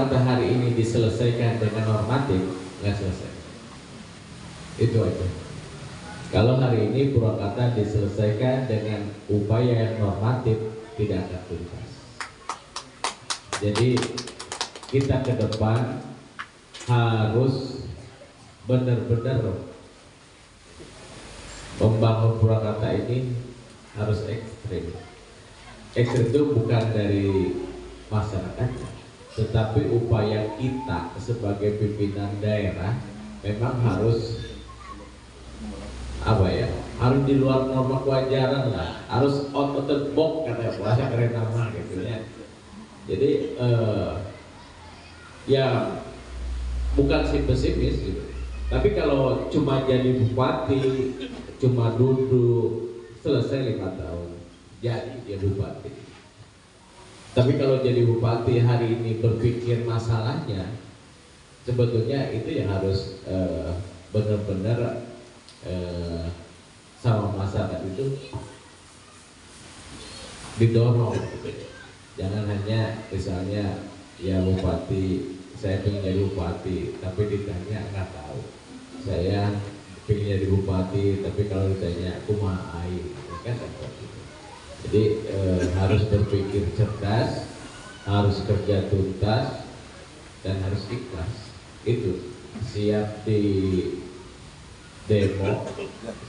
Purwakarta hari ini diselesaikan dengan normatif, nggak selesai. Itu aja. Kalau hari ini Purwakarta diselesaikan dengan upaya yang normatif, tidak akan tuntas. Jadi kita ke depan harus benar-benar membangun Purwakarta ini harus ekstrim. Ekstrim itu bukan dari masyarakat, tetapi upaya kita sebagai pimpinan daerah memang harus harus di luar norma kewajaran lah, harus out of the box kata bahasa keren nama gitu ya. Jadi ya bukan pesimis gitu. Tapi kalau cuma jadi bupati, cuma duduk selesai 5 tahun, jadi dia bupati. Tapi kalau jadi bupati hari ini berpikir masalahnya, sebetulnya itu yang harus benar-benar sama masyarakat itu didorong gitu. Jangan hanya misalnya ya bupati, saya ingin jadi bupati tapi ditanya nggak tahu, saya ingin jadi bupati tapi kalau ditanya kumaha aing kan seperti itu. Jadi harus berpikir cerdas, harus kerja tuntas dan harus ikhlas. Itu siap di demo,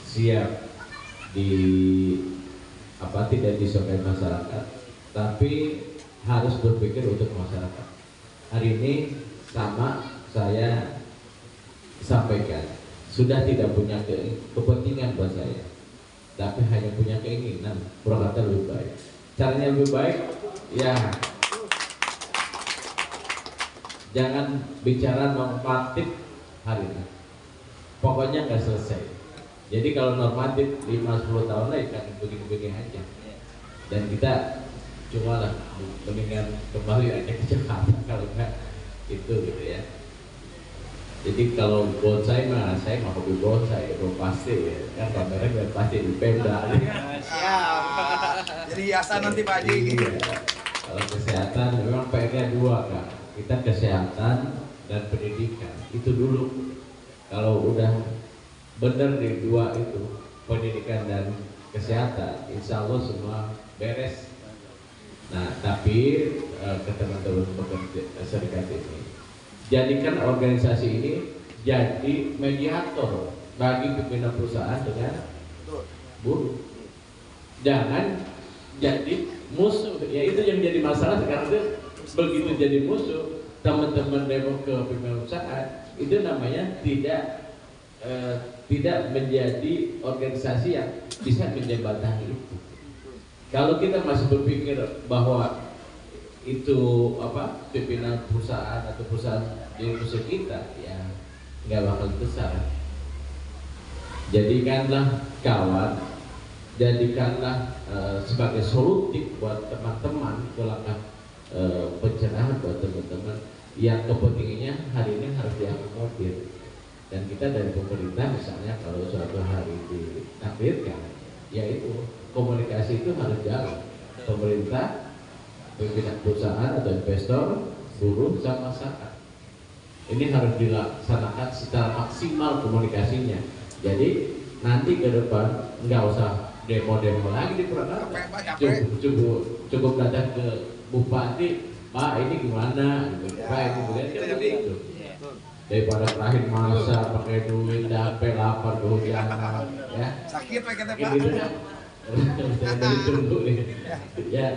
siap di tidak disukai masyarakat, tapi harus berpikir untuk masyarakat. Hari ini sama saya sampaikan, sudah tidak punya kepentingan buat saya, tapi hanya punya keinginan Purwakarta lebih baik. Caranya lebih baik, ya jangan bicara normatif hari ini. Pokoknya nggak selesai. Jadi kalau normatif 5-10 tahun lagi kan begini-begini aja. Dan kita cuma lah mendingan kembali aja ke Jakarta kalau nggak itu gitu ya. Jadi kalau bonsai mah saya mau hobi bonsai, itu pasti ya. Kan kameranya biar pasti di Pemda. Siap. Jadi hiasan nanti Pak Haji. Iya. Kalau kesehatan memang PR-nya 2 Kak. Kita kesehatan dan pendidikan itu dulu. Kalau udah benar di 2 itu, pendidikan dan kesehatan, insya Allah semua beres. Nah, tapi ke teman-teman pekerja serikat ini, jadikan organisasi ini jadi mediator bagi pimpinan perusahaan dengan buruh. Jangan jadi musuh. Ya itu yang jadi masalah sekarang itu, begitu jadi musuh teman-teman demo ke pimpinan perusahaan, itu namanya tidak menjadi organisasi yang bisa menjembatani itu. Kalau kita masih berpikir bahwa itu pimpinan perusahaan atau perusahaan di musuh kita, ya nggak bakal besar. Jadikanlah kawan, jadikanlah sebagai solutif buat teman-teman, langkah pencerahan buat teman-teman yang kepentingannya hari ini harus diakomodir. Dan kita dari pemerintah misalnya kalau suatu hari ditakdirkan, yaitu komunikasi itu harus jalan. Pemerintah, pimpinan perusahaan atau investor, buruh sama masyarakat. Ini harus dilaksanakan secara maksimal komunikasinya. Jadi nanti ke depan nggak usah demo-demo lagi di Purwakarta. Cukup datang ke bupati, Pak ini gimana? Pak ini gimana? Gitu. Daripada terakhir masa pakai duit, dapet lapar, kehujanan, ya. Sakit Pak kita Pak. Gitu kan? Ditunggu nih. Ya,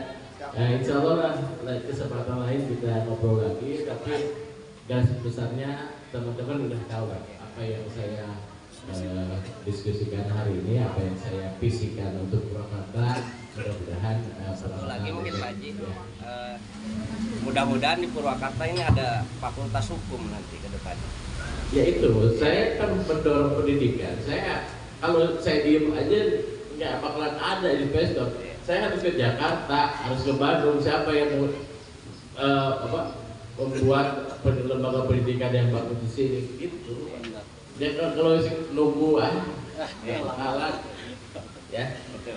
insya Allah lah kesempatan lain kita ngobrol lagi. Tapi garis besarnya teman-teman udah tahu kan apa yang saya diskusikan hari ini, apa yang saya visikan untuk Purwakarta. Mudah-mudahan lagi mungkin Pak Haji, mudah-mudahan di Purwakarta ini ada fakultas hukum nanti ke depan. Ya itu, saya kan mendorong pendidikan. Saya kalau saya diem aja nggak bakalan ada investor. Saya harus ke Jakarta, harus ke Bandung. Siapa yang mau membuat lembaga pendidikan yang bagus di sini? Itu. Ya kalau nunggu alat, ya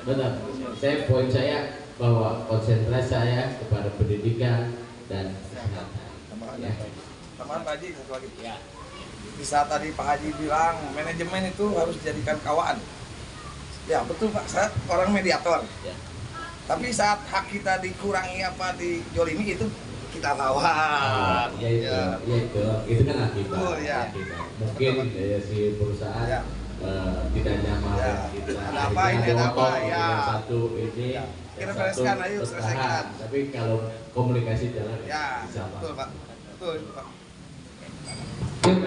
benar. Poin saya bahwa konsentrasi saya kepada pendidikan dan kesehatan. Pak Haji. Ya. Tambahan Pak Haji satu lagi. Ya. Di saat tadi Pak Haji bilang manajemen itu harus dijadikan kawan. Ya betul Pak, saya orang mediator. Ya. Tapi saat hak kita dikurangi apa dijolimi itu kita lawan. Ya itu, itu kan akibat. Betul, ya. Akibat. Mungkin ya, si perusahaan Ya. tidak nyaman. Ya. Gitu. Ada apa ini, ada apa, motor, ya. yang satu ini. Ya. Kita yang bereskan, satu ayo bertahan. selesaikan. Tapi kalau komunikasi jalan, Ya, bisa betul Pak. Betul Pak. Pak.